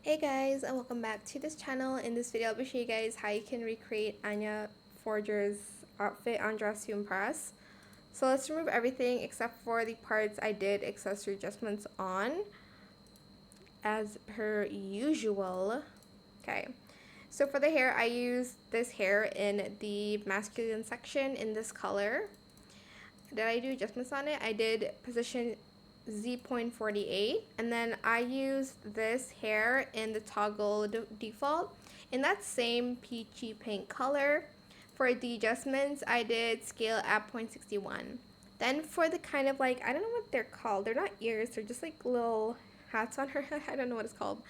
Hey guys, and welcome back to this channel. In this video, I'll be showing you guys how you can recreate Anya Forger's outfit on Dress to Impress. So let's remove everything except for the parts I did accessory adjustments on, as per usual. Okay, so for the hair, I used this hair in the masculine section in this color. Did I do adjustments on it? I did position Z.48, and then I used this hair in the toggle default in that same peachy pink color. For the adjustments, I did scale at 0.61. Then for the kind of like, I don't know what they're called, they're not ears, they're just like little hats on her head. I don't know what it's called.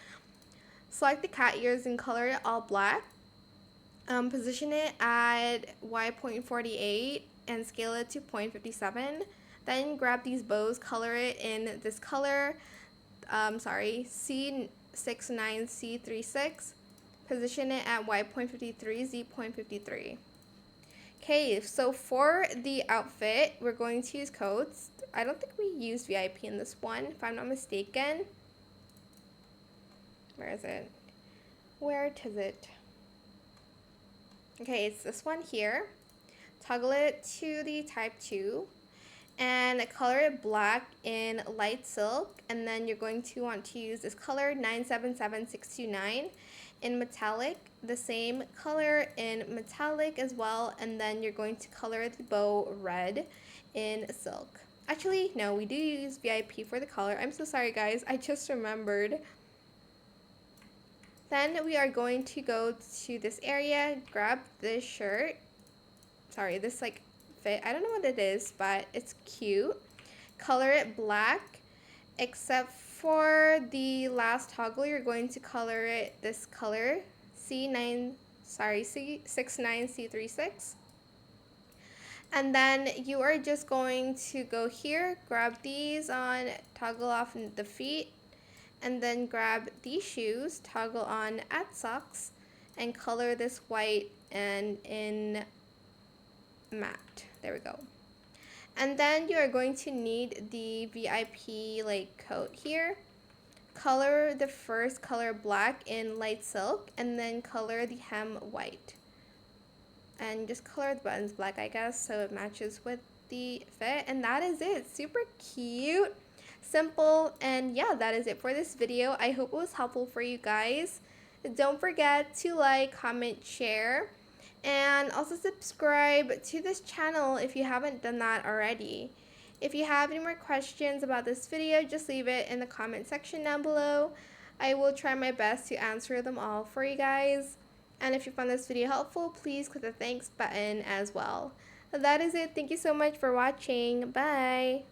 Select the cat ears and color it all black. Position it at Y.48 and scale it to 0.57. Then grab these bows, color it in this color, C69C36. Position it at Y.53, Z.53. Okay, so for the outfit, we're going to use codes. I don't think we used VIP in this one, if I'm not mistaken. Where is it? Where is it? Okay, it's this one here. Toggle it to the type 2 and color it black in light silk, and then you're going to want to use this color 977629 in metallic, the same color in metallic as well, and then you're going to color the bow red in silk. Actually, no, we do use VIP for the color. I'm so sorry guys, I just remembered. Then we are going to go to this area, grab this shirt, this like fit, I don't know what it is, but it's cute. Color it black, except for the last toggle, you're going to color it this color, C69C36. And then you are just going to go here, grab these on, toggle off the feet, and then grab these shoes, toggle on add socks, and color this white and in matte. There we go. And then you are going to need the VIP like coat here. Color the first color black in light silk, and then color the hem white. And just color the buttons black, I guess, so it matches with the fit. And that is it. Super cute, simple, and yeah, that is it for this video. I hope it was helpful for you guys. Don't forget to like, comment, share, and also subscribe to this channel if you haven't done that already. If you have any more questions about this video, just leave it in the comment section down below. I will try my best to answer them all for you guys. And if you found this video helpful, please click the thanks button as well. That is it. Thank you so much for watching. Bye!